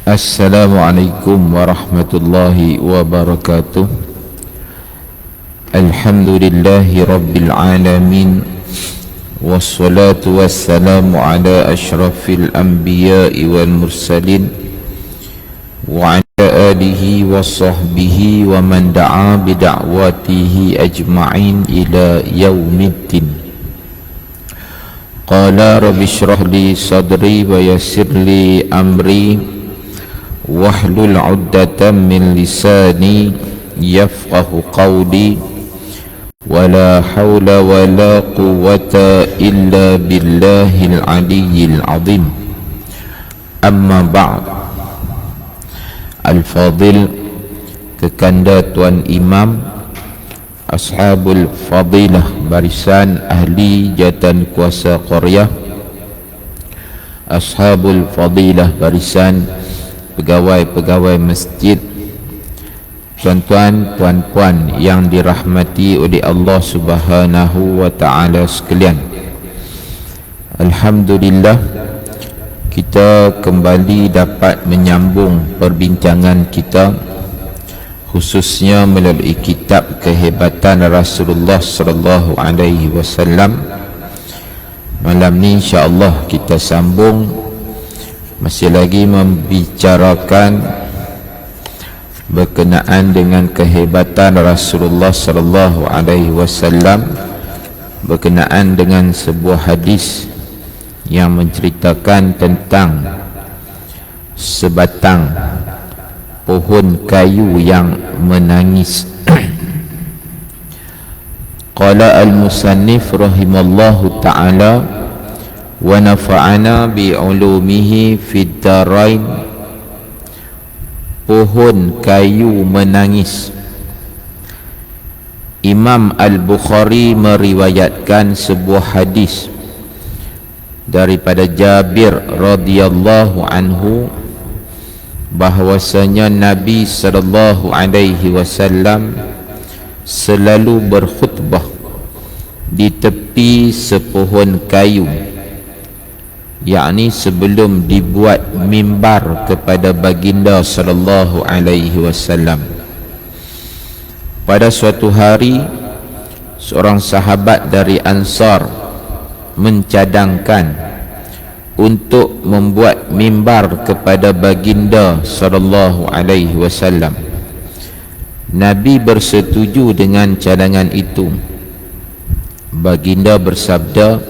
Assalamualaikum warahmatullahi wabarakatuh. Alhamdulillahi rabbil alamin. Wassalatu wassalamu ala ashrafil anbiya'i wal mursalin wa ala alihi wa sahbihi wa man da'a bida'watihi ajma'in ila yaumiddin. Qala rabbi shrah li sadri wa yassir li amri wahlul 'uqdatam min lisani yafqahu qawli wala hawla wala quwwata illa billahil 'aliyyil 'azim. Amma ba'd. Al-Fadil, kekanda Tuan Imam, Ashabul Fadilah, barisan ahli jatan kuasa Qaryah, Ashabul Fadilah, barisan pegawai-pegawai masjid, tuan-tuan, puan-puan yang dirahmati oleh Allah Subhanahu wa ta'ala sekalian. Alhamdulillah, kita kembali dapat menyambung perbincangan kita, khususnya melalui kitab Kehebatan Rasulullah sallallahu alaihi wasallam. Malam ni insya-Allah kita sambung, masih lagi membicarakan berkenaan dengan kehebatan Rasulullah sallallahu alaihi wasallam, berkenaan dengan sebuah hadis yang menceritakan tentang sebatang pohon kayu yang menangis. Qala al-musannif rahimallahu ta'ala wa nafa'ana bi'ulumihi fid darain. Pohon kayu menangis. Imam Al-Bukhari meriwayatkan sebuah hadis daripada Jabir radhiyallahu anhu bahwasanya Nabi sallallahu alaihi wasallam selalu berkhutbah di tepi sepohon kayu, yakni sebelum dibuat mimbar kepada baginda sallallahu alaihi wasallam. Pada suatu hari, seorang sahabat dari Ansar mencadangkan untuk membuat mimbar kepada baginda sallallahu alaihi wasallam. Nabi bersetuju dengan cadangan itu. Baginda bersabda,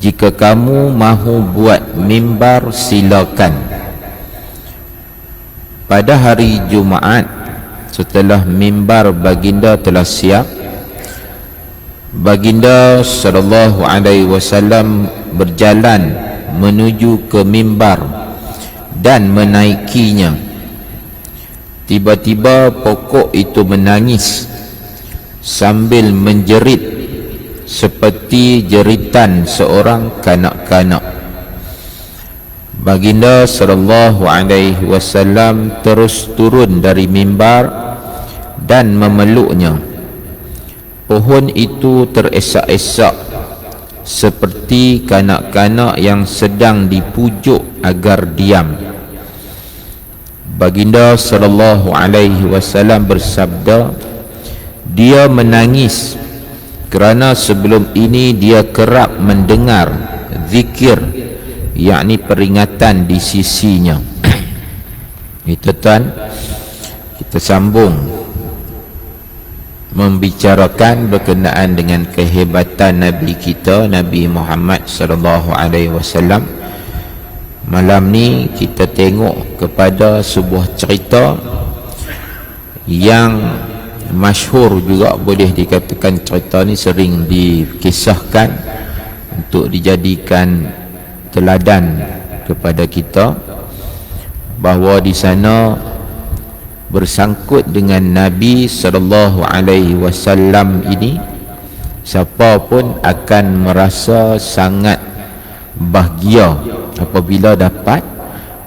"Jika kamu mahu buat mimbar, silakan." Pada hari Jumaat, setelah mimbar baginda telah siap, baginda sallallahu alaihi wasallam berjalan menuju ke mimbar dan menaikinya. Tiba-tiba pokok itu menangis sambil menjerit seperti jeritan seorang kanak-kanak. Baginda sallallahu alaihi wasallam terus turun dari mimbar dan memeluknya. Pohon itu teresak-esak seperti kanak-kanak yang sedang dipujuk agar diam. Baginda sallallahu alaihi wasallam bersabda, "Dia menangis kerana sebelum ini dia kerap mendengar zikir, yakni peringatan di sisinya." Itu tuan, kita sambung membicarakan berkenaan dengan kehebatan Nabi kita, Nabi Muhammad sallallahu alaihi wasallam. Malam ni kita tengok kepada sebuah cerita yang masyhur juga, boleh dikatakan cerita ni sering dikisahkan untuk dijadikan teladan kepada kita, bahawa di sana bersangkut dengan Nabi sallallahu alaihi wasallam ini, siapa pun akan merasa sangat bahagia apabila dapat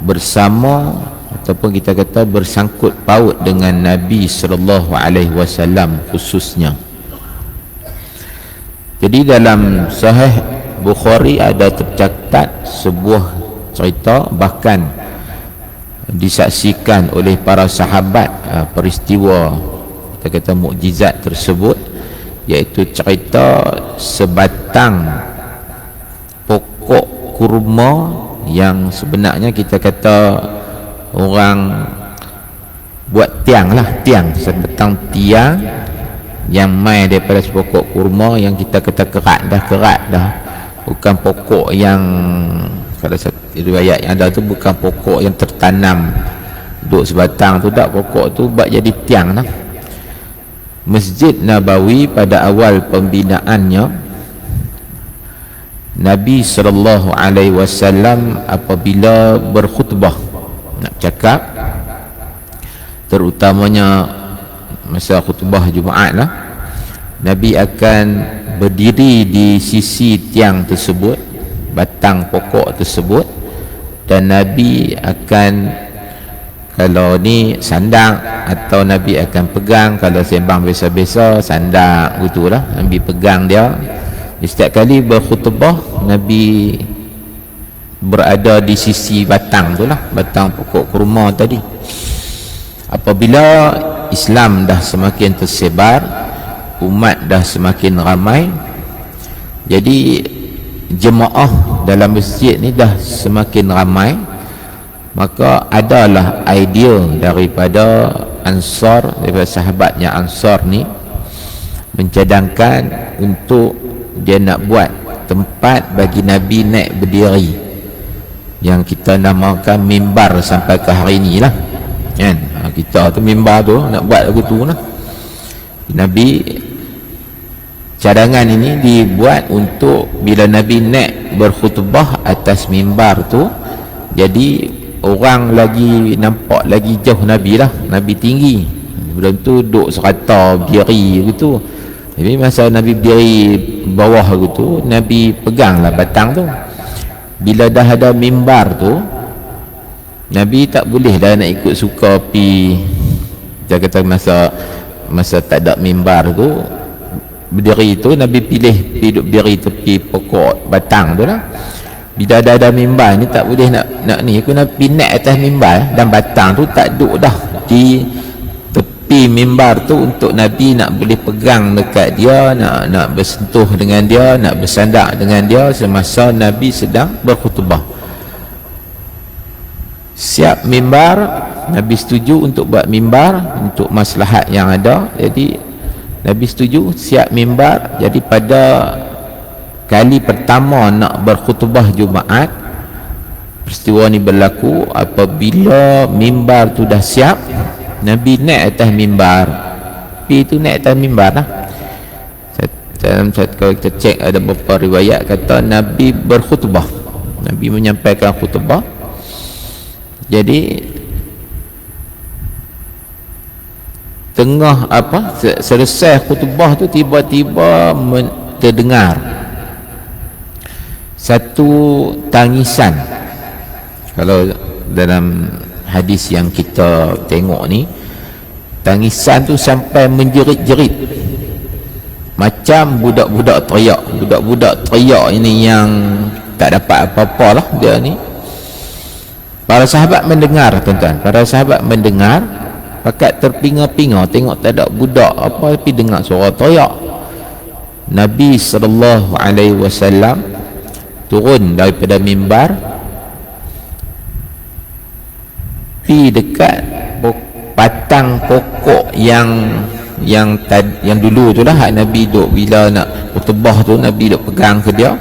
bersama ataupun kita kata bersangkut paut dengan Nabi sallallahu alaihi wasallam khususnya. Jadi dalam Sahih Bukhari ada tercatat sebuah cerita, bahkan disaksikan oleh para sahabat peristiwa kita kata mukjizat tersebut, iaitu cerita sebatang pokok kurma yang sebenarnya kita kata orang buat tiang lah, tiang, sebatang tiang yang mai daripada sepokok kurma yang kita kata kerat dah, bukan pokok yang kalau satu riwayat yang ada tu bukan pokok yang tertanam duduk sebatang tu, tak, pokok tu buat jadi tiang lah. Masjid Nabawi pada awal pembinaannya, Nabi SAW apabila berkhutbah nak cakap, terutamanya masa khutbah Jumaat lah, Nabi akan berdiri di sisi tiang tersebut, batang pokok tersebut, dan Nabi akan, kalau ni sandang, atau Nabi akan pegang, kalau sembang biasa-biasa sandang gitulah, Nabi pegang dia. Setiap kali berkhutbah Nabi berada di sisi batang tu lah, batang pokok kurma tadi. Apabila Islam dah semakin tersebar, umat dah semakin ramai, jadi jemaah dalam masjid ni dah semakin ramai, maka adalah idea daripada Ansar, daripada sahabatnya Ansar ni, mencadangkan untuk dia nak buat tempat bagi Nabi naik berdiri, yang kita namakan mimbar sampai ke hari ni lah kan. Kita tu mimbar tu nak buat lagu tu lah. Nabi, cadangan ini dibuat untuk bila Nabi naik berkhutbah atas mimbar tu, jadi orang lagi nampak lagi jauh Nabi lah, Nabi tinggi, belum tu duduk serata berdiri gitu. Jadi masa Nabi berdiri bawah gitu, Nabi pegang lah batang tu. Bila dah ada mimbar tu, Nabi tak boleh dah nak ikut suka pi, dia kata masa tak ada mimbar tu, berdiri tu Nabi pilih duduk berdiri tepi pokok batang tu lah. Bila dah ada mimbar ni tak boleh nak ni, aku nak naik atas mimbar, dan batang tu tak duduk dah di tepi mimbar tu untuk Nabi nak boleh pegang dekat dia, nak bersentuh dengan dia, nak bersandar dengan dia semasa Nabi sedang berkhutbah. Siap mimbar, Nabi setuju untuk buat mimbar untuk maslahat yang ada, jadi Nabi setuju siap mimbar. Jadi pada kali pertama nak berkhutbah Jumaat, peristiwa ni berlaku apabila mimbar tu dah siap, Nabi naik atas mimbar. Pi tu naik atas mimbar lah. Dalam kalau kita cek ada beberapa riwayat kata Nabi berkhutbah, Nabi menyampaikan khutbah. Jadi tengah selesai khutbah tu, tiba-tiba terdengar satu tangisan. Kalau dalam hadis yang kita tengok ni, tangisan tu sampai menjerit-jerit, macam budak-budak teriak. Budak-budak teriak ini yang tak dapat apa-apa lah dia ni. Para sahabat mendengar, tuan-tuan, para sahabat mendengar, pakat terpinga-pinga, tengok tak ada budak apa, tapi dengar suara teriak. Nabi SAW turun daripada mimbar, pi dekat batang pokok yang dulu tu lah Nabi duk, bila nak khutbah tu Nabi duk pegang ke dia.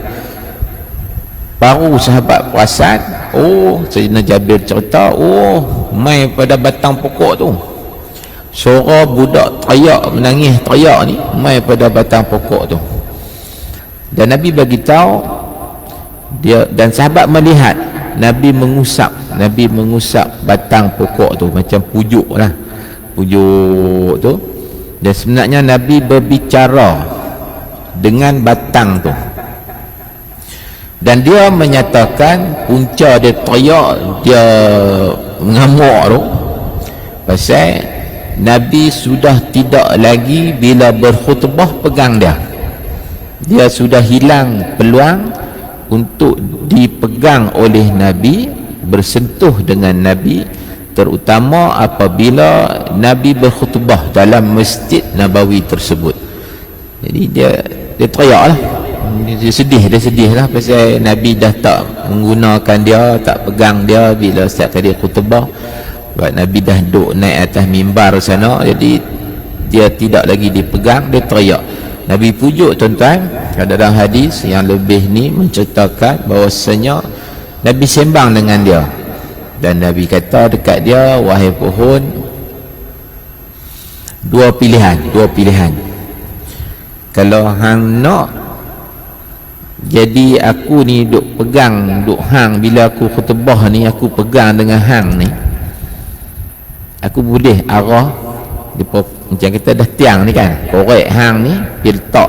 Baru sahabat perasan, oh, Sayyidina Jabir cerita, oh, mai pada batang pokok tu, suara budak teriak, menangis teriak ni mai pada batang pokok tu. Dan Nabi bagi tahu dia, dan sahabat melihat Nabi mengusap batang pokok tu, macam pujuk lah, pujuk tu. Dan sebenarnya Nabi berbicara dengan batang tu, dan dia menyatakan punca dia teriak, dia mengamuk tu pasal Nabi sudah tidak lagi bila berkhutbah pegang dia sudah hilang peluang untuk dipegang oleh Nabi, bersentuh dengan Nabi, terutama apabila Nabi berkhutbah dalam Masjid Nabawi tersebut. Jadi dia teriak lah, dia sedih lah pasal Nabi dah tak menggunakan dia, tak pegang dia bila setiap kali khutbah. Sebab Nabi dah duduk naik atas mimbar sana, jadi dia tidak lagi dipegang, dia teriak. Nabi pujuk tuan-tuan, dalam hadis yang lebih ni menceritakan bahawasanya Nabi sembang dengan dia, dan Nabi kata dekat dia, wahai pohon, dua pilihan. Kalau hang nak jadi aku ni duk pegang, duk hang, bila aku khutbah ni aku pegang dengan hang ni, aku boleh arah depa, macam kita dah tiang ni kan, korek hang ni dia letak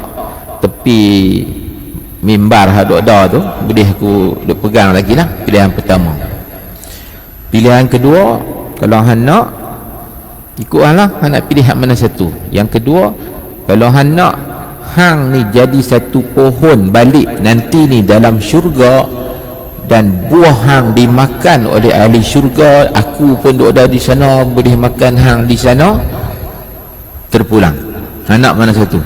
tepi mimbar haduk dah tu, boleh aku duk pegang lagi lah. Pilihan pertama. Pilihan kedua, kalau hang nak ikut hang lah, hang nak pilih hak mana satu. Yang kedua, kalau hang nak hang ni jadi satu pohon balik nanti ni dalam syurga, dan buah hang dimakan oleh ahli syurga, aku pun duduk ada di sana boleh makan hang di sana, terpulang. Hang nak mana satu?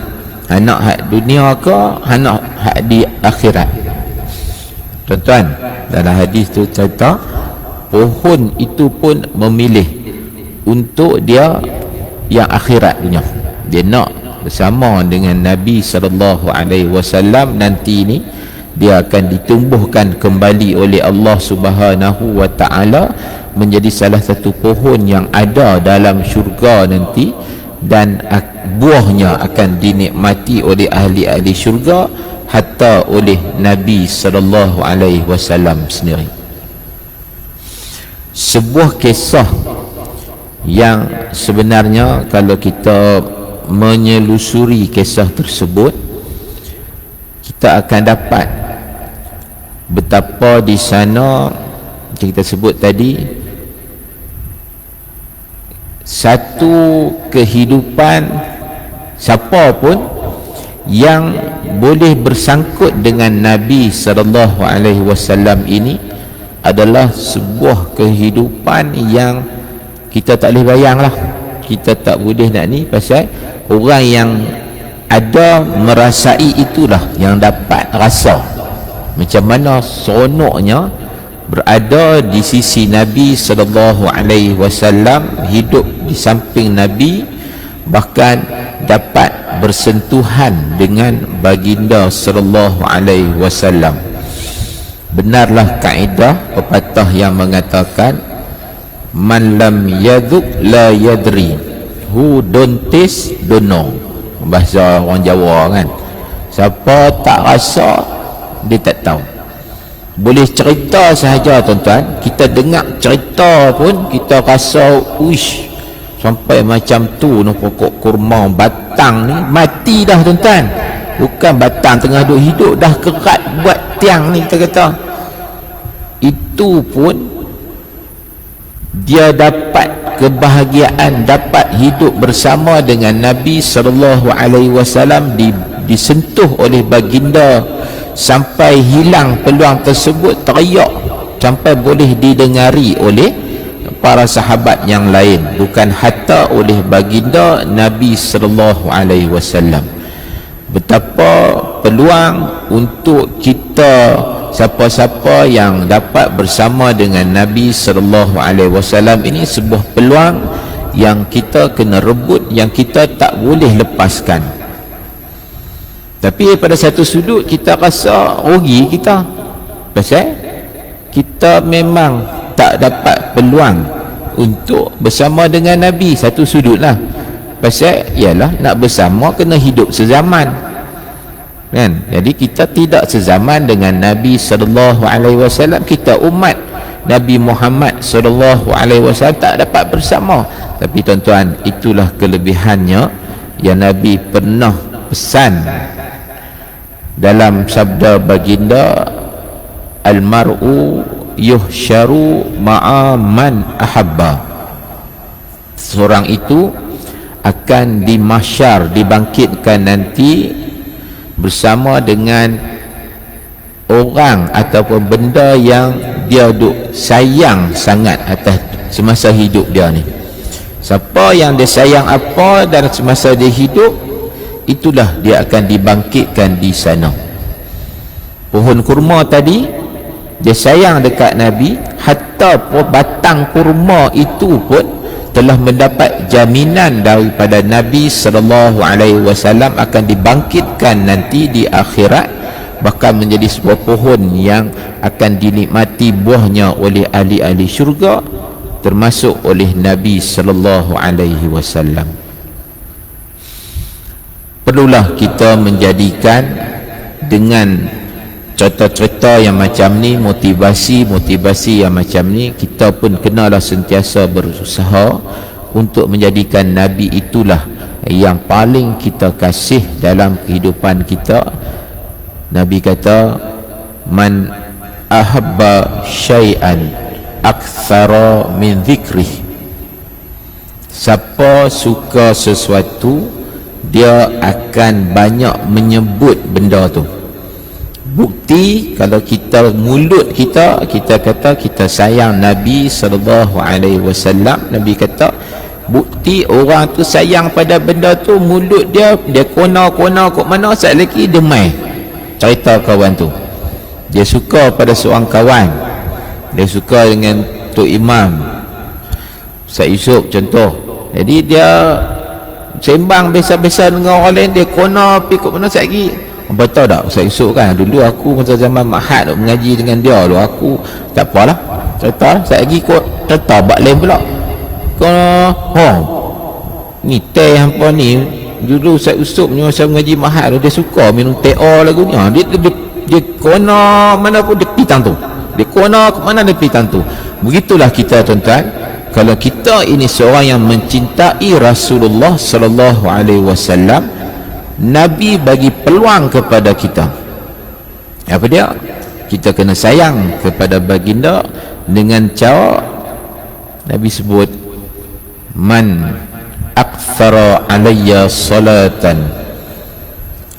Hang nak hak dunia ke hang nak hak di akhirat? Tuan-tuan, dalam hadis tu cerita pohon itu pun memilih untuk dia yang akhirat dunia. Dia nak bersama dengan Nabi SAW nanti ni, dia akan ditumbuhkan kembali oleh Allah Subhanahu wa ta'ala menjadi salah satu pohon yang ada dalam syurga nanti, dan buahnya akan dinikmati oleh ahli-ahli syurga, hatta oleh Nabi SAW sendiri. Sebuah kisah yang sebenarnya kalau kita menyelusuri kisah tersebut, kita akan dapat betapa di sana kita sebut tadi, satu kehidupan siapa pun yang boleh bersangkut dengan Nabi SAW ini adalah sebuah kehidupan yang kita tak boleh bayang lah. Kita tak boleh nak ni, pasal orang yang ada merasai itulah yang dapat rasa macam mana seronoknya berada di sisi Nabi SAW, hidup di samping Nabi, bahkan dapat bersentuhan dengan baginda SAW. Benarlah kaedah pepatah yang mengatakan, man lam yaduk la yadri, who don't taste don't know. Bahasa orang Jawa kan, siapa tak rasa dia tak tahu. Boleh cerita sahaja tuan-tuan, kita dengar cerita pun kita rasa uish, sampai macam tu no, pokok kurma batang ni mati dah tuan-tuan, bukan batang tengah duk hidup, dah kerat buat tiang ni, kita kata itu pun dia dapat kebahagiaan, dapat hidup bersama dengan Nabi SAW, disentuh oleh baginda sampai hilang peluang tersebut, teriak sampai boleh didengari oleh para sahabat yang lain, bukan hatta oleh baginda Nabi SAW. Betapa peluang untuk kita, siapa-siapa yang dapat bersama dengan Nabi SAW ini, sebuah peluang yang kita kena rebut, yang kita tak boleh lepaskan. Tapi pada satu sudut kita rasa rugi kita, pasal kita memang tak dapat peluang untuk bersama dengan Nabi. Satu sudut lah, pasal ialah nak bersama kena hidup sezaman kan. Jadi kita tidak sezaman dengan Nabi SAW, kita umat Nabi Muhammad SAW tak dapat bersama. Tapi tuan-tuan, itulah kelebihannya yang Nabi pernah pesan dalam sabda baginda, almar'u yuhsyaru ma'a man ahabba, seorang itu akan dimahsyar, dibangkitkan nanti bersama dengan orang ataupun benda yang dia duk sayang sangat semasa hidup dia ni. Siapa yang dia sayang apa dan semasa dia hidup, itulah dia akan dibangkitkan di sana. Pohon kurma tadi, dia sayang dekat Nabi, hatta batang kurma itu pun telah mendapat jaminan daripada Nabi SAW akan dibangkitkan nanti di akhirat, bahkan menjadi sebuah pohon yang akan dinikmati buahnya oleh ahli-ahli syurga, termasuk oleh Nabi SAW. Perlulah kita menjadikan dengan cerita-cerita yang macam ni, motivasi yang macam ni, kita pun kenalah sentiasa berusaha untuk menjadikan Nabi itulah yang paling kita kasih dalam kehidupan kita. Nabi kata, man ahabba syai'an aktsara min dhikrih. Siapa suka sesuatu, dia akan banyak menyebut benda tu. Bukti kalau kita mulut kita kata kita sayang Nabi SAW, Nabi kata bukti orang tu sayang pada benda tu, mulut dia kona kok mana, saat lagi dia mai cerita kawan tu, dia suka pada seorang kawan, dia suka dengan Tok Imam Ustaz Yusof contoh, jadi dia sembang biasa-biasa dengan orang lain, dia kona pergi kok mana, saat lagi betul tak Ustaz Yusof kan, dulu aku masa zaman Mahad mengaji dengan dia dulu, aku tak apalah cerita, saya lagi kot cerita bak lain pula kau ni teh hampa ni, dulu Ustaz Yusof masa mengaji Mahad dia suka minum teh lagu ni, dia kona mana pun dia pergi tantu, dia kona ke mana dia pergi tantu. Begitulah kita tuan-tuan, kalau kita ini seorang yang mencintai Rasulullah SAW, Nabi bagi peluang kepada kita. Apa dia? Kita kena sayang kepada baginda dengan cara Nabi sebut, man aktsara alayya salatan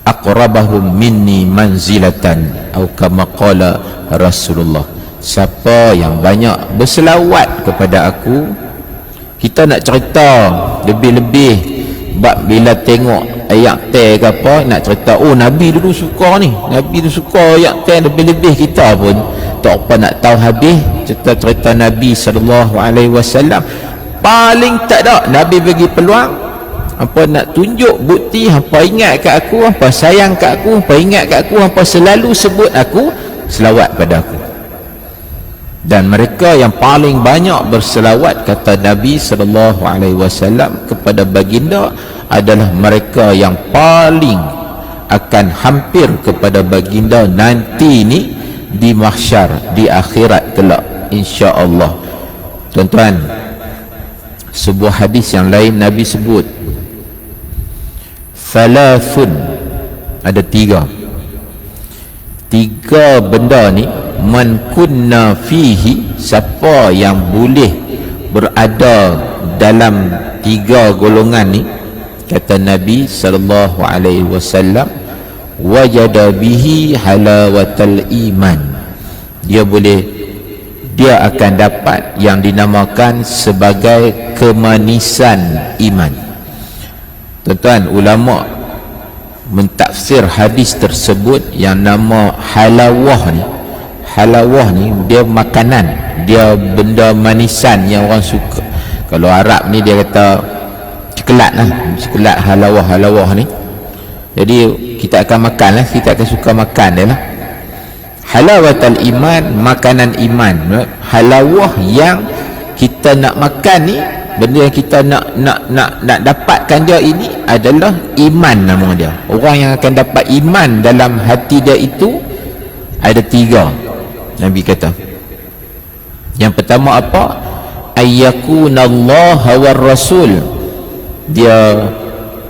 aqrabahum minni manzilatan, atau kama qala Rasulullah. Siapa yang banyak berselawat kepada aku, kita nak cerita lebih-lebih bab bila tengok ayat teh ke apa, nak cerita oh Nabi dulu suka ni, Nabi dulu suka ayat teh, lebih-lebih kita pun tak apa nak tahu habis cerita-cerita Nabi SAW. Paling tak ada Nabi bagi peluang apa nak tunjuk bukti, hampa ingat kat aku, hampa sayang kat aku, hampa ingat kat aku, hampa selalu sebut aku, selawat pada aku. Dan mereka yang paling banyak berselawat, kata Nabi SAW kepada baginda, adalah mereka yang paling akan hampir kepada baginda nanti ni di mahsyar, di akhirat kelak, insya-Allah. Tuan-tuan, sebuah hadis yang lain Nabi sebut, thalathun, ada tiga benda ni, man kunna fihi, siapa yang boleh berada dalam tiga golongan ni, kata Nabi SAW, wajada bihi halawatal iman, dia akan dapat yang dinamakan sebagai kemanisan iman. Tuan-tuan, ulama mentafsir hadis tersebut yang nama halawah ni, dia makanan, dia benda manisan yang orang suka. Kalau Arab ni dia kata coklat lah, coklat halawah ni. Jadi kita akan makan lah, kita akan suka makan dia lah. Halawatul iman, makanan iman. Halawah yang kita nak makan ni, benda yang kita nak dapatkan dia ini adalah iman nama dia. Orang yang akan dapat iman dalam hati dia itu ada tiga, Nabi kata. Yang pertama apa? Ayyakunallaha war rasul, dia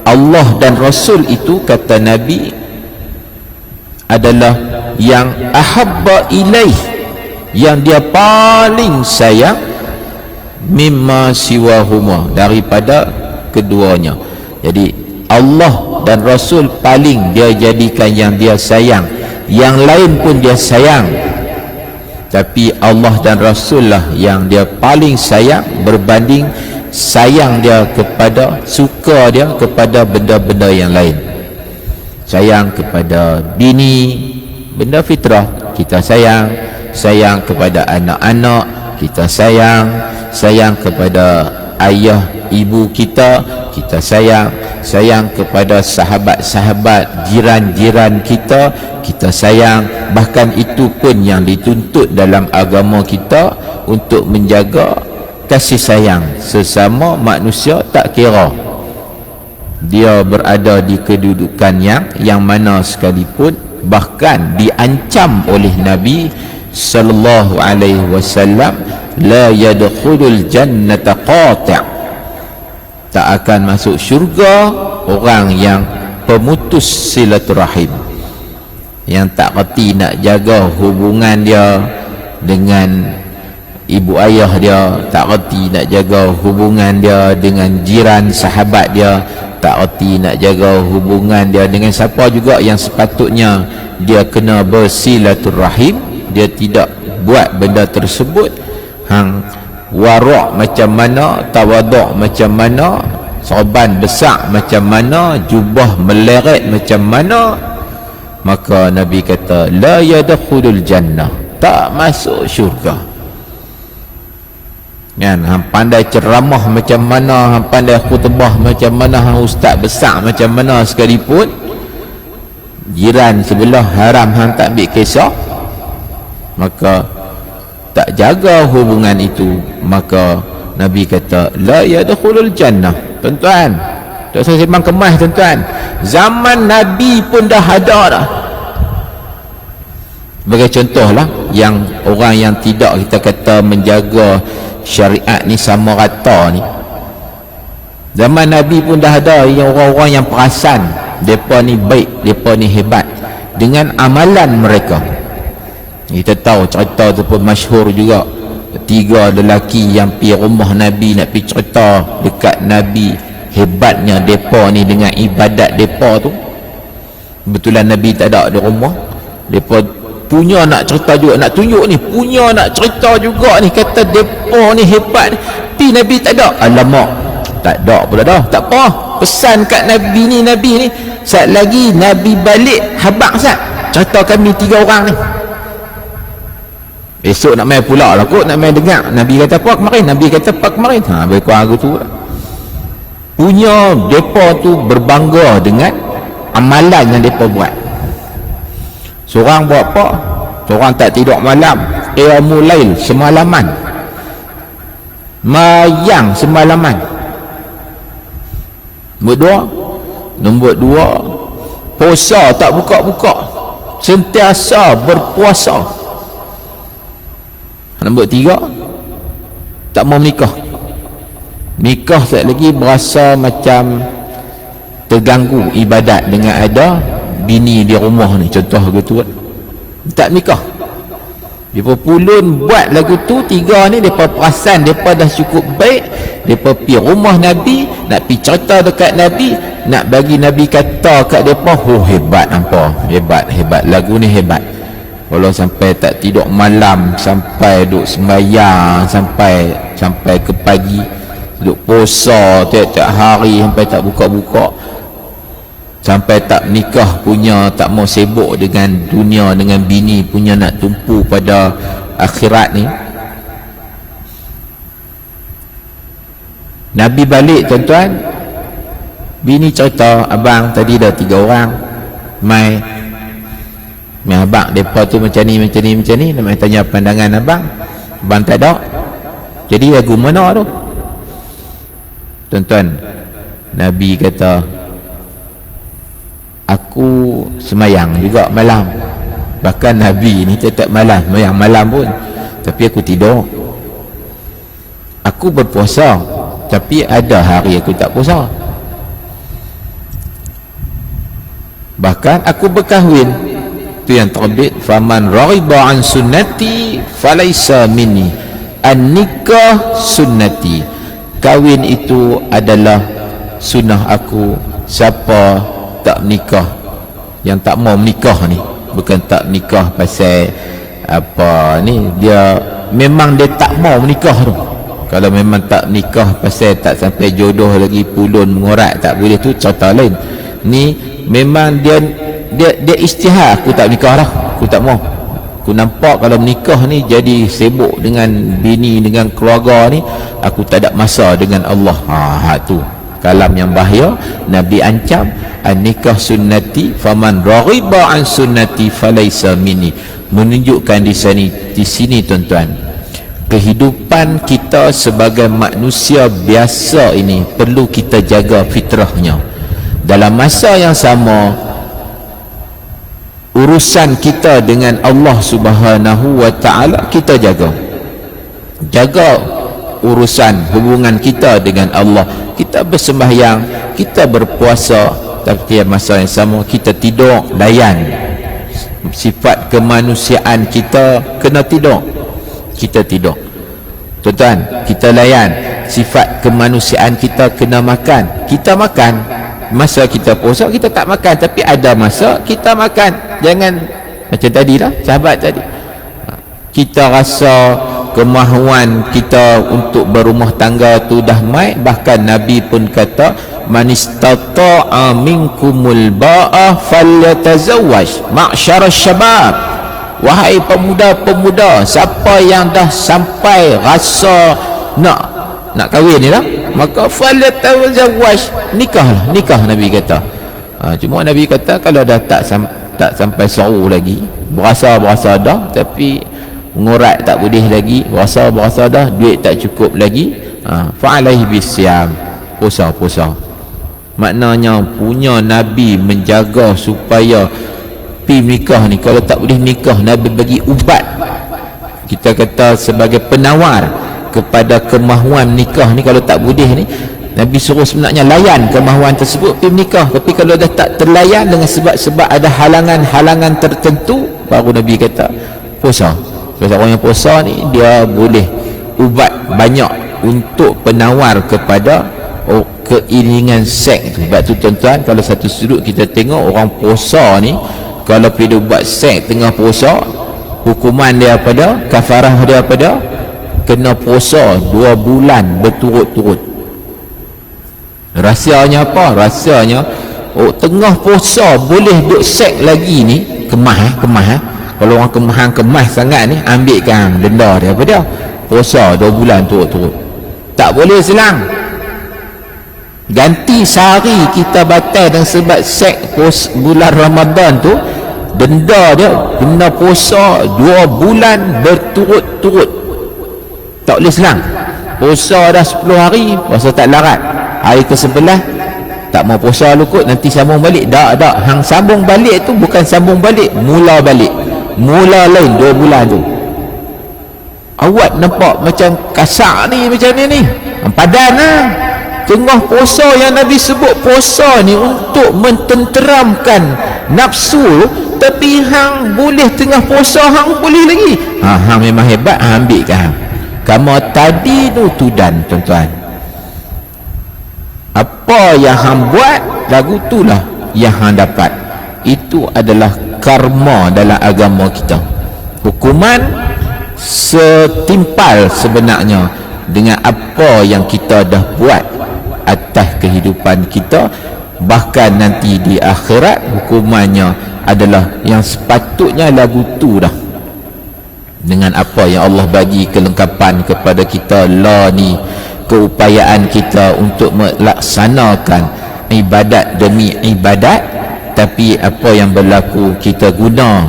Allah dan Rasul itu, kata Nabi, adalah yang ahabba ilaih, yang dia paling sayang, mimma siwahuma, daripada keduanya. Jadi Allah dan Rasul paling dia jadikan yang dia sayang, yang lain pun dia sayang. tapi Allah dan Rasul lah yang dia paling sayang berbanding sayang dia kepada, suka dia kepada benda-benda yang lain. Sayang kepada bini, benda fitrah kita sayang. Sayang kepada anak-anak kita sayang. Sayang kepada ayah ibu kita sayang. Sayang kepada sahabat-sahabat, jiran-jiran kita sayang. Bahkan itu pun yang dituntut dalam agama kita, untuk menjaga kasih sayang sesama manusia, tak kira dia berada di kedudukan yang mana sekalipun. Bahkan diancam oleh Nabi sallallahu alaihi wasallam, la yadkhulul jannata qati', tak akan masuk syurga orang yang pemutus silaturahim, yang tak reti nak jaga hubungan dia dengan ibu ayah dia, tak reti nak jaga hubungan dia dengan jiran sahabat dia, tak reti nak jaga hubungan dia dengan siapa juga yang sepatutnya dia kena bersilaturahim. Dia tidak buat benda tersebut. Hang warak macam mana, tawaduk macam mana, sorban besar macam mana, jubah meleret macam mana, maka Nabi kata la yadkhulul jannah, tak masuk syurga. Kan, hang pandai ceramah macam mana, hang pandai khutbah macam mana, hang ustaz besar macam mana sekalipun, jiran sebelah haram hang tak ambil kisah, maka tak jaga hubungan itu, maka Nabi kata la yadkhulul jannah. Tuan-tuan, tak usah sembang kemas tuan-tuan, zaman Nabi pun dah ada dah. Sebagai contohlah, yang orang yang tidak kita kata menjaga syariat ni sama rata ni, zaman Nabi pun dah ada yang orang-orang yang perasan mereka ni baik, mereka ni hebat dengan amalan mereka. Kita tahu cerita tu pun masyhur juga, 3 lelaki yang pergi rumah Nabi nak pergi cerita dekat Nabi hebatnya mereka ni dengan ibadat mereka tu. Kebetulan Nabi tak ada di rumah, mereka punya nak cerita juga, nak tunjuk ni, punya nak cerita juga ni, kata mereka ni hebat ni. Tapi Nabi tak ada. Alamak, tak ada pula dah, tak apa, pesan kat Nabi ni, saat lagi Nabi balik habaq sat, cerita kami 3 orang ni. Esok nak main pula lah kot, nak main dengar Nabi kata apa kemarin, Nabi kata apa kemarin. Lebih kurang aku tu lah. Punya mereka tu berbangga dengan amalan yang mereka buat. Seorang buat apa? Seorang tak tidur malam, qiyamul lail semalaman, mayang semalaman. Nombor dua, puasa tak buka-buka, sentiasa berpuasa. Nombor 3, tak mau menikah. Nikah sekali lagi berasa macam terganggu ibadat dengan ada bini di rumah ni, contoh gitu kan. Tak nikah. Depa pulun buat lagu tu 3 ni, depa perasan depa dah cukup baik, depa pi rumah Nabi, nak pi cerita dekat Nabi, nak bagi Nabi kata kat depa, oh hebat hampa, hebat lagu ni hebat. Kalau sampai tak tidur malam, sampai duduk sembahyang sampai ke pagi, duduk puasa tiap-tiap hari sampai tak buka-buka, sampai tak nikah punya, tak mau sibuk dengan dunia, dengan bini punya, nak tumpu pada akhirat ni. Nabi balik tuan-tuan, bini cerita, abang tadi dah 3 orang mai abang, mereka tu macam ni, nak mai tanya pandangan abang tak ada, jadi lagu mana tu tuan-tuan? Nabi kata, aku semayang juga malam. Bahkan Nabi ni tetap malam, semayang malam pun, tapi aku tidur. Aku berpuasa, tapi ada hari aku tak puasa. Bahkan aku berkahwin, itu yang terbit, faman raghiba an sunnati falaisa minni, an-nikah sunnati, kahwin itu adalah sunnah aku. Siapa tak nikah, yang tak mau menikah ni, bukan tak nikah pasal apa ni, dia memang dia tak mau menikah tu. Kalau memang tak nikah pasal tak sampai jodoh lagi, pulun mengorat tak boleh, tu cerita lain. Ni memang dia istihar, aku tak nikah lah, aku tak mau. Aku nampak kalau menikah ni jadi sibuk dengan bini, dengan keluarga ni, aku tak ada masa dengan Allah. Tu kalam yang bahaya. Nabi ancam, an-nikah sunnati faman raghiba an sunnati falaysa minni. Menunjukkan di sini tuan-tuan, kehidupan kita sebagai manusia biasa ini perlu kita jaga fitrahnya. Dalam masa yang sama, urusan kita dengan Allah Subhanahu wa ta'ala kita jaga urusan hubungan kita dengan Allah. Kita bersembahyang, kita berpuasa, tapi masa yang sama kita tidur, layan sifat kemanusiaan kita, kena tidur, kita tidur tuan-tuan. Kita layan sifat kemanusiaan kita, kena makan, kita makan. Masa kita puasa kita tak makan, tapi ada masa kita makan. Jangan macam tadilah sahabat tadi, kita rasa kemahuan kita untuk berumah tangga tu dah mai. Bahkan Nabi pun kata, man istata'a minkumul ba'a falyatazawwaj ma'syara syabab. Wahai pemuda-pemuda, siapa yang dah sampai rasa nak kahwin ni lah, maka falyatazawwaj, nikah Nabi kata. Cuma Nabi kata kalau dah tak sampai seru lagi, berasa dah, tapi ngurat tak boleh lagi, berasa dah, duit tak cukup lagi, fa'alaihi bisyam, puasa. Maknanya punya Nabi menjaga supaya pi nikah ni, kalau tak boleh nikah, Nabi bagi ubat, kita kata sebagai penawar kepada kemahuan nikah ni. Kalau tak boleh ni, Nabi suruh sebenarnya layan kemahuan tersebut, pergi menikah. Tapi kalau dah tak terlayan dengan sebab ada halangan tertentu, baru Nabi kata puasa. Sebab orang yang puasa ni, dia boleh ubat banyak untuk penawar kepada keiringan seks tu. Sebab tu tuan-tuan, kalau satu sudut kita tengok orang puasa ni, kalau pergi buat seks tengah puasa, hukuman dia pada, kafarah dia pada, kena puasa 2 bulan berturut-turut. Rahsianya apa? Rahsianya tengah puasa boleh duk seks lagi ni, kemah. Kalau orang kemas sangat ni, ambilkan denda dia pada puasa 2 bulan turut-turut. Tak boleh selang, ganti sehari kita batal dengan sebab seks bulan Ramadan tu, denda dia kena puasa 2 bulan berturut-turut. Tak boleh selang. Puasa dah 10 hari, puasa tak larat, hari ke-11 tak mau puasa lu kot, nanti sambung balik. Tak, hang sambung balik tu bukan sambung balik, mula lain 2 bulan tu. Awak nampak macam kasar ni, macam ni padan lah. Tengah puasa yang Nabi sebut puasa ni untuk mententeramkan nafsu, tapi hang boleh tengah puasa, hang boleh lagi. Hang memang hebat, hang ambil ke hang. Kamu tadi tu tudan tuan-tuan, apa yang hang buat, lagu itulah yang hang dapat. Itu adalah karma dalam agama kita. Hukuman setimpal sebenarnya dengan apa yang kita dah buat atas kehidupan kita. Bahkan nanti di akhirat hukumannya adalah yang sepatutnya lagu tu dah, dengan apa yang Allah bagi kelengkapan kepada kita lah ni, keupayaan kita untuk melaksanakan ibadat demi ibadat. Tapi apa yang berlaku, kita guna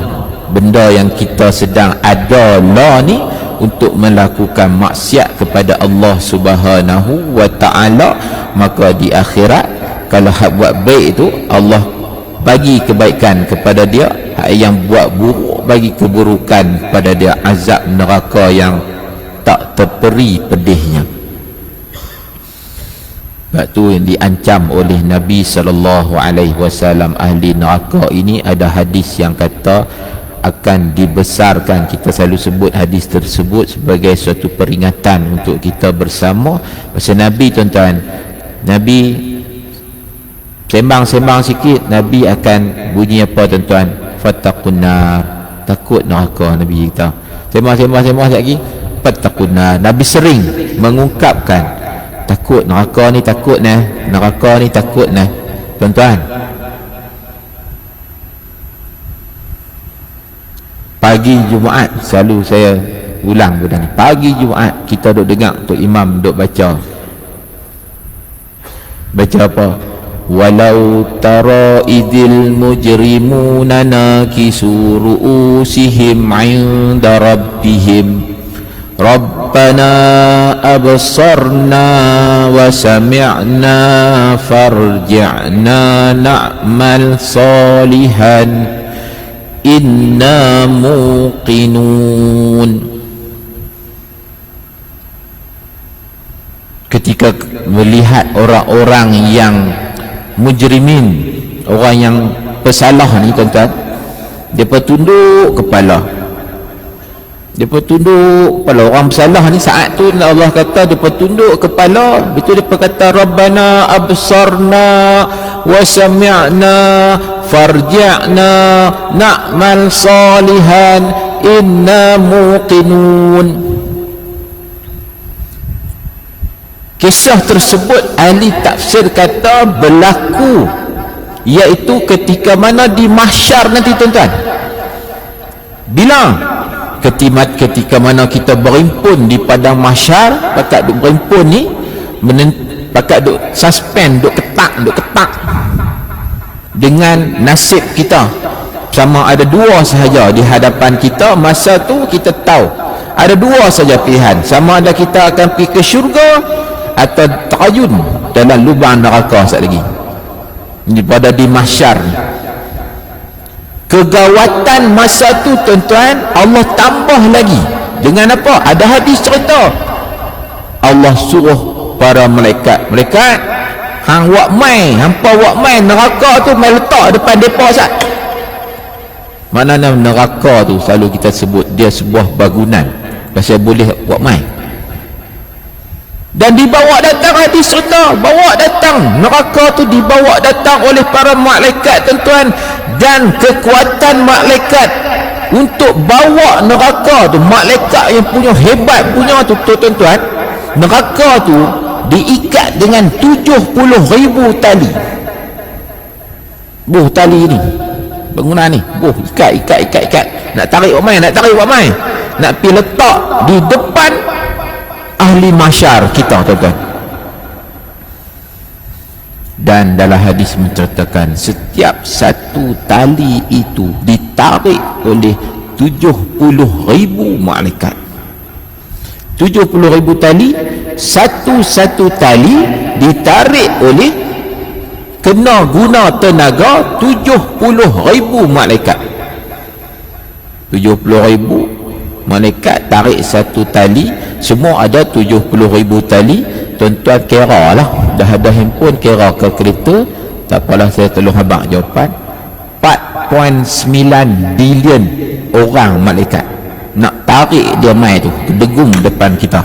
benda yang kita sedang ada lah ni untuk melakukan maksiat kepada Allah Subhanahu wa ta'ala. Maka di akhirat, kalau hak buat baik tu, Allah bagi kebaikan kepada dia, yang buat buruk bagi keburukan pada dia, azab neraka yang tak terperi pedihnya. Sebab tu yang diancam oleh Nabi SAW ahli neraka ini. Ada hadis yang kata akan dibesarkan, kita selalu sebut hadis tersebut sebagai suatu peringatan untuk kita bersama. Pasal Nabi tuan-tuan, Nabi sembang sikit, Nabi akan bunyi apa tuan-tuan? Fattaqun nar, takut neraka. Nabi kita sembah lagi, fattaqunnar. Nabi sering mengungkapkan takut neraka ni, takut nah, neraka ni takut nah. Tuan-tuan, pagi Jumaat selalu saya ulang benda ni. Pagi Jumaat kita duk dengar Tok Imam duk baca apa? Walau tara idil mujrimuna nakisu ru'usihim 'inda rabbihim Rabbana absarna wa sami'na farji'na na'mal salihan inna muqinun. Ketika melihat orang-orang yang mujrimin, orang yang pesalah ni tuan-tuan, depa tunduk kepala, orang bersalah ni. Saat tu Allah kata depa tunduk kepala, betul depa kata Rabbana absarna wa sami'na farji'na na'mal salihan inna muqinun. Kisah tersebut ahli tafsir kata berlaku, iaitu ketika mana di mahsyar nanti tuan-tuan. Bila ketika mana kita berimpun di padang mahsyar, pakat duk berimpun ni, pakat duk suspend, duk ketak dengan nasib kita. Sama ada dua sahaja di hadapan kita. Masa tu kita tahu ada dua saja pilihan, sama ada kita akan pergi ke syurga atau terjun dalam lubang neraka sekali lagi. Ini pada di mahsyar ni. Kegawatan masa tu tuan-tuan, Allah tambah lagi dengan apa? Ada hadis cerita Allah suruh para malaikat, hang wak mai, hampa wak mai neraka tu mai letak depan depa sat. Maknanya neraka tu selalu kita sebut dia sebuah bangunan, pasal boleh wak mai. Dan dibawa datang, hadis cerita bawa datang neraka tu, dibawa datang oleh para malaikat tuan-tuan. Dan kekuatan malaikat untuk bawa neraka tu, malaikat yang punya hebat punya tu tuan-tuan, neraka tu diikat dengan 70,000 tali. Tali ni bangunan ni, ikat. Nak tarik wak mai, nak pergi letak di depan ahli mahsyar kita tuan-tuan. Dan dalam hadis menceritakan setiap satu tali itu ditarik oleh 70,000 malaikat. 70,000 tali, satu-satu tali ditarik oleh, kena guna tenaga 70,000 malaikat. 70,000 malaikat tarik satu tali, semua ada 70,000 tali. Tuan-tuan kira lah, dah ada handphone, kira ke kereta, tak apalah, saya tolong abang jawapan. 4.9 bilion orang malaikat nak tarik dia mai tu, degung depan kita.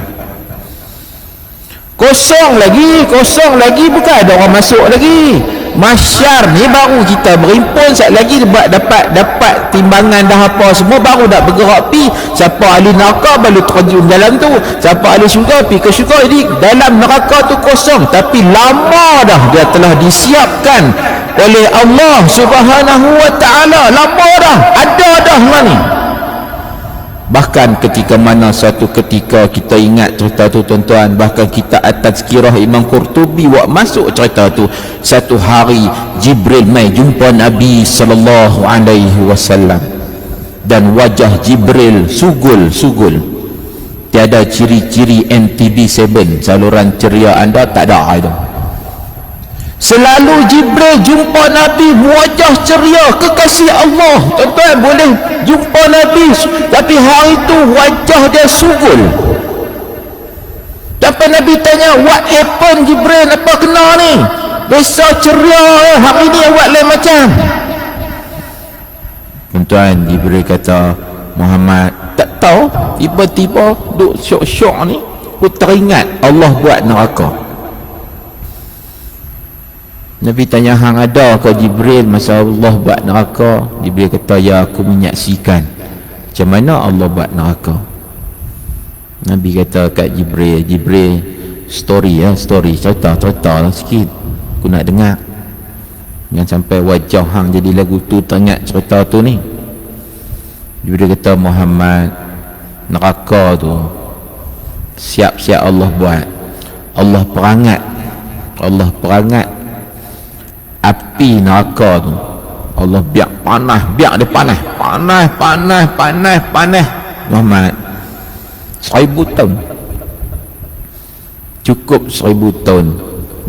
Kosong lagi, bukan ada orang masuk lagi. Mahsyar ni baru kita berimpun, sekali lagi dapat timbangan dah apa semua, baru dak bergerak pi. Siapa ahli neraka baru terjun dalam tu, siapa ahli syurga pi ke syurga. Jadi dalam neraka tu kosong, tapi lama dah dia telah disiapkan oleh Allah Subhanahu wa taala. Lama dah ada dah ni. Bahkan ketika mana suatu ketika kita ingat cerita tu tuan-tuan, bahkan kita atas kirah Imam Qurtubi wak masuk cerita tu, satu hari Jibril mai jumpa Nabi sallallahu alaihi wasallam, dan wajah Jibril sugul, tiada ciri-ciri MTB7 saluran ceria anda, tak ada itu. Selalu Jibril jumpa Nabi wajah ceria, kekasih Allah tuan-tuan, boleh jumpa Nabi, tapi hari itu wajah dia sugul. Sampai Nabi tanya, what happened Jibril, apa kena ni? Biasa ceria, hari ni awak lain macam. Tuan-tuan, Jibril kata, Muhammad tak tahu, tiba-tiba duk syok-syok ni, aku teringat Allah buat neraka. Nabi tanya, hang ada ke Jibril masa Allah buat neraka? Jibril kata, ya, aku menyaksikan Macam mana Allah buat neraka? Nabi kata kat Jibril story cerita lah sikit, aku nak dengar. Jangan sampai wajah hang jadi lagu tu teringat cerita tu ni. Jibril kata, Muhammad, neraka tu siap-siap Allah buat. Allah perangat api neraka tu. Allah biar dia panas Muhammad. 1000 tahun, cukup 1000 tahun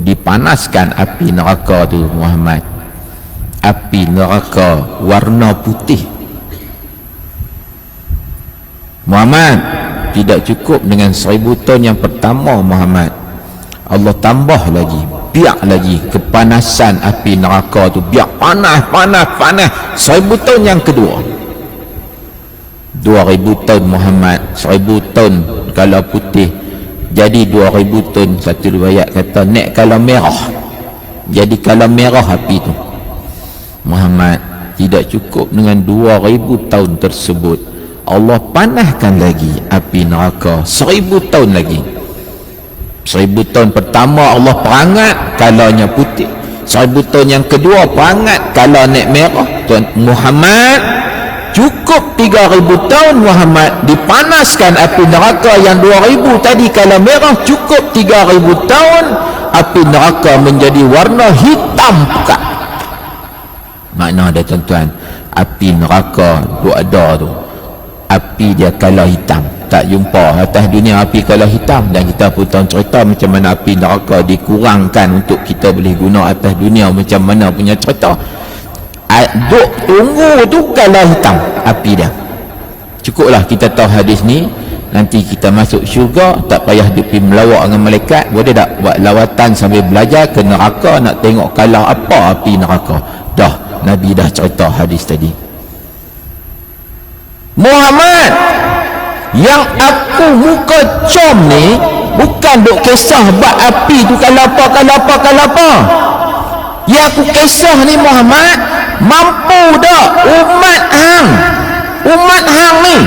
dipanaskan api neraka tu Muhammad. Api neraka warna putih Muhammad. Tidak cukup dengan 1000 tahun yang pertama Muhammad, Allah tambah lagi, biar lagi kepanasan api neraka tu, biar panas 1000 tahun yang kedua. 2000 tahun Muhammad. 1000 tahun kalau putih jadi 2000 tahun. Satu riwayat kata naik kalau merah jadi kalau merah api tu Muhammad. Tidak cukup dengan 2000 tahun tersebut, Allah panaskan lagi api neraka 1000 tahun lagi. 1000 tahun pertama Allah perangat kalaunya putih, 1000 tahun yang kedua perangat kalau naik merah. Tuan Muhammad, cukup 3000 tahun Muhammad dipanaskan api neraka yang 2000 tadi kalau merah. Cukup 3000 tahun api neraka menjadi warna hitam pekat. Makna dia tuan-tuan, api neraka tu ada tu, api dia kalau hitam. Tak jumpa atas dunia api kalau hitam. Dan kita pun tahu cerita macam mana api neraka dikurangkan untuk kita boleh guna atas dunia, macam mana punya cerita. Duk tunggu tu kalau hitam api dia. Cukuplah kita tahu hadis ni, nanti kita masuk syurga tak payah pergi melawat dengan malaikat. Boleh tak buat lawatan sambil belajar ke neraka, nak tengok kalau apa api neraka. Dah Nabi dah cerita hadis tadi. Muhammad, yang aku muka com ni bukan duk kisah bab api tu kalau apa. Yang aku kisah ni Muhammad, mampu tak umat hang ni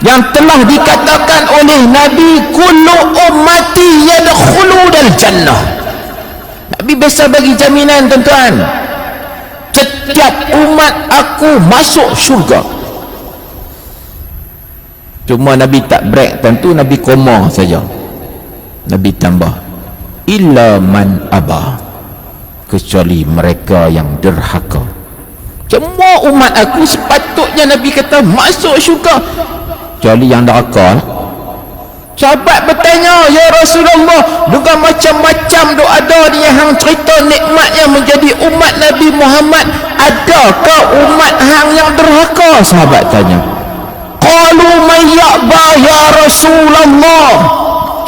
yang telah dikatakan oleh Nabi, kullu ummati yadkhulul jannah. Nabi biasa bagi jaminan tuan-tuan, setiap umat aku masuk syurga. Cuma Nabi tak break, tentu Nabi koma saja. Nabi tambah, illa man aba, kecuali mereka yang derhaka. Semua umat aku sepatutnya Nabi kata masuk syurga, kecuali yang derhaka. Sahabat bertanya, ya Rasulullah, dengan macam-macam doa ada ni yang hang cerita nikmat yang menjadi umat Nabi Muhammad, adakah umat hang yang derhaka? Sahabat tanya. Qalu man ya'ba ya Rasulullah.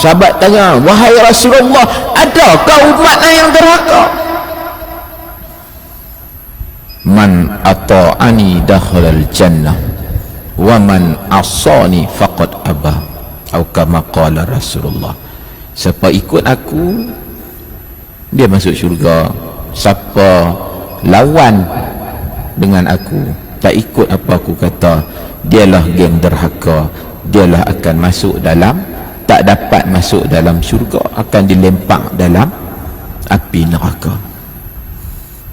Sahabat tanya, wahai Rasulullah, adakah umat yang derhaka? Man ata'ani dakhalal jannah wa man asani faqad aba, atau kama qala Rasulullah. Siapa ikut aku, dia masuk syurga. Siapa lawan dengan aku, tak ikut apa aku kata, dialah geng derhaka. Dialah akan masuk dalam, tak dapat masuk dalam syurga, akan dilempar dalam api neraka.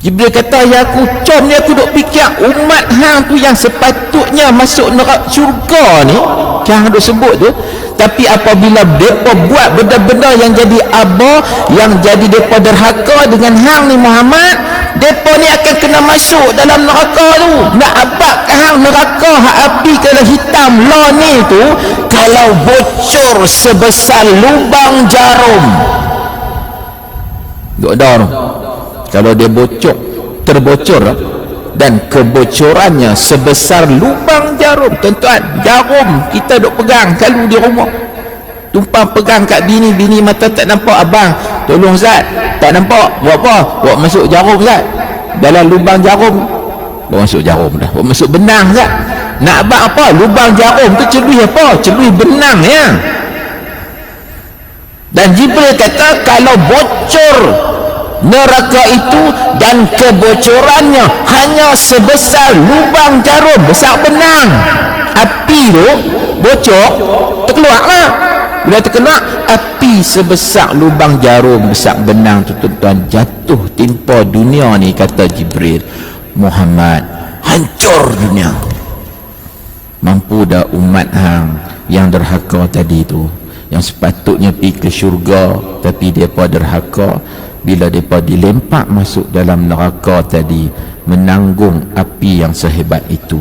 Jibril kata, ya aku com ni, aku duk fikir umat hang tu yang sepatutnya masuk neraka syurga ni yang duk sebut tu. Tapi apabila mereka buat benda-benda yang jadi aba, yang jadi mereka derhaka dengan hang ni Muhammad, mereka ni akan kena masuk dalam neraka tu. Nak abad hang neraka hak api kalau hitam lah ni tu, kalau bocor sebesar lubang jarum. Duk ada tu, kalau dia bocor, terbocor dan kebocorannya sebesar lubang jarum. Tuan-tuan, jarum kita duk pegang kalau di rumah, tumpang pegang kat bini mata tak nampak, abang tolong Zat, tak nampak, buat apa? Buat masuk jarum Zat, dalam lubang jarum, buat masuk jarum dah, buat masuk benang Zat. Nak abang apa? Lubang jarum tu celui apa? Celui benang ya. Dan Jibril kata, kalau bocor neraka itu dan kebocorannya hanya sebesar lubang jarum, besar benang, api tu bocor, terkeluarlah. Bila terkena api sebesar lubang jarum, besar benang tu tuan-tuan, jatuh timpa dunia ni, kata Jibril. Muhammad, hancur dunia. Mampu dah umat hang yang derhaka tadi tu, yang sepatutnya pergi ke syurga tapi mereka derhaka, bila mereka dilempak masuk dalam neraka tadi, menanggung api yang sehebat itu.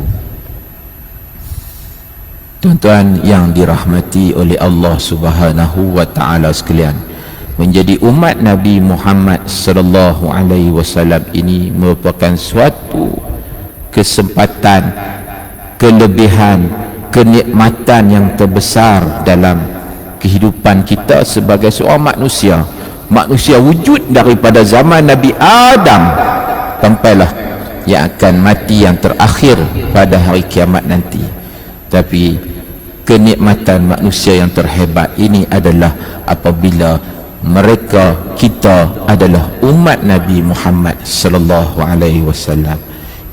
Tuan-tuan yang dirahmati oleh Allah Subhanahu wa taala sekalian, menjadi umat Nabi Muhammad sallallahu alaihi wasallam ini merupakan suatu kesempatan, kelebihan, kenikmatan yang terbesar dalam kehidupan kita sebagai seorang manusia. Manusia wujud daripada zaman Nabi Adam sampailah yang akan mati yang terakhir pada hari kiamat nanti. Tapi kenikmatan manusia yang terhebat ini adalah apabila mereka, kita adalah umat Nabi Muhammad sallallahu alaihi wasallam.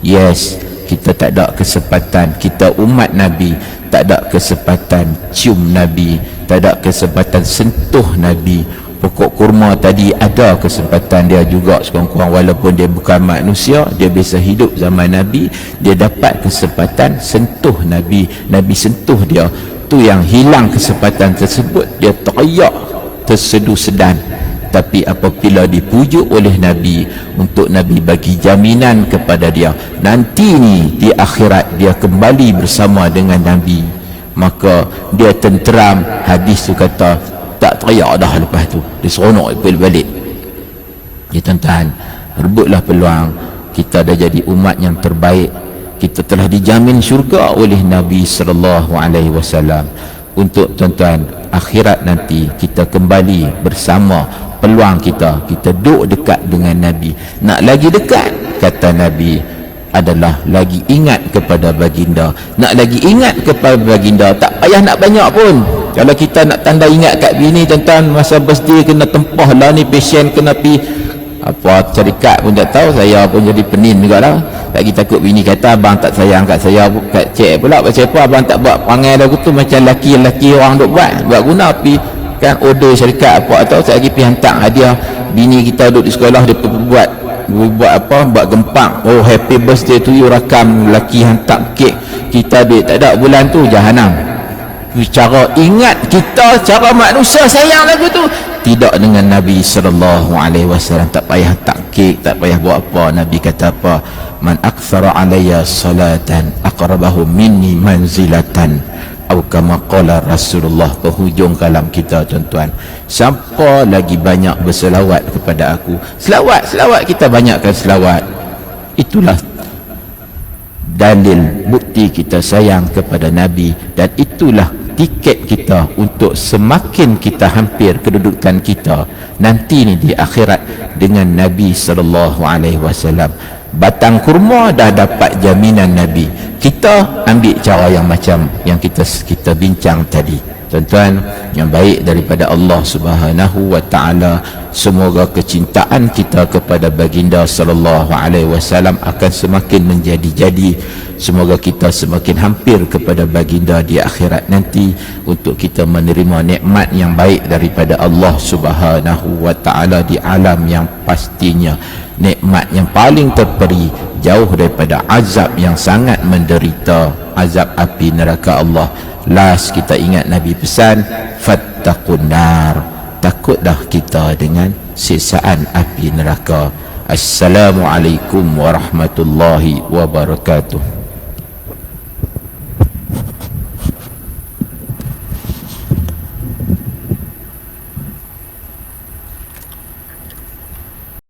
Yes, kita tak ada kesempatan, kita umat Nabi tak ada kesempatan cium Nabi, tak ada kesempatan sentuh Nabi. Pokok kurma tadi ada kesempatan dia juga sekurang-kurang, walaupun dia bukan manusia, dia biasa hidup zaman Nabi, dia dapat kesempatan sentuh Nabi, Nabi sentuh dia. Tu yang hilang kesempatan tersebut, dia teriak tersedu sedan. Tapi apabila dipujuk oleh Nabi untuk Nabi bagi jaminan kepada dia, nanti ni di akhirat dia kembali bersama dengan Nabi, maka dia tenteram. Hadis tu kata tak teriak dah lepas tu, dia seronok balik. Ya tuan-tuan, rebutlah peluang. Kita dah jadi umat yang terbaik, kita telah dijamin syurga oleh Nabi sallallahu alaihi wasallam. Untuk tuan-tuan, akhirat nanti kita kembali bersama, peluang kita duduk dekat dengan Nabi. Nak lagi dekat, kata Nabi, adalah lagi ingat kepada baginda. Nak lagi ingat kepada baginda, tak payah nak banyak pun. Kalau kita nak tanda ingat kat bini, tuan-tuan, masa birthday kena tempah lah ni, pasien kena pi apa syarikat pun tak tahu, saya pun jadi penin juga lah. Lagi takut bini kata abang tak sayang kat saya, kat cik pula pasal apa abang tak buat perangai lagu tu macam laki-laki orang duk buat guna pi kan order syarikat apa atau saya lagi pi hantar hadiah. Bini kita duduk di sekolah, dia buat apa, buat gempang, oh happy birthday to you, rakam laki hantar kek, kita duit tak ada, bulan tu jahanam. Cara ingat kita, cara manusia sayang lagu tu tidak dengan Nabi sallallahu alaihi wasallam. Tak payah tak kek, tak payah buat apa. Nabi kata apa? Man aktsara alayya salatan aqrabahu minni manzilatan, atau kama qala Rasulullah. Penghujung kalam kita tuan-tuan, siapa lagi banyak berselawat kepada aku, selawat kita banyakkan selawat, itulah dalil bukti kita sayang kepada Nabi, dan itulah tiket kita untuk semakin kita hampir kedudukan kita nanti ni di akhirat dengan Nabi sallallahu alaihi wasallam. Batang kurma dah dapat jaminan Nabi, kita ambil cara yang macam yang kita bincang tadi. Tuan-tuan yang baik daripada Allah Subhanahu wa taala, semoga kecintaan kita kepada baginda sallallahu alaihi wasallam akan semakin menjadi-jadi. Semoga kita semakin hampir kepada baginda di akhirat nanti untuk kita menerima nikmat yang baik daripada Allah Subhanahu wa taala di alam yang pastinya nikmat yang paling terperi, jauh daripada azab yang sangat menderita, azab api neraka Allah. Last kita ingat Nabi pesan, fattaqun nar, takutlah kita dengan siksaan api neraka. Assalamualaikum warahmatullahi wabarakatuh.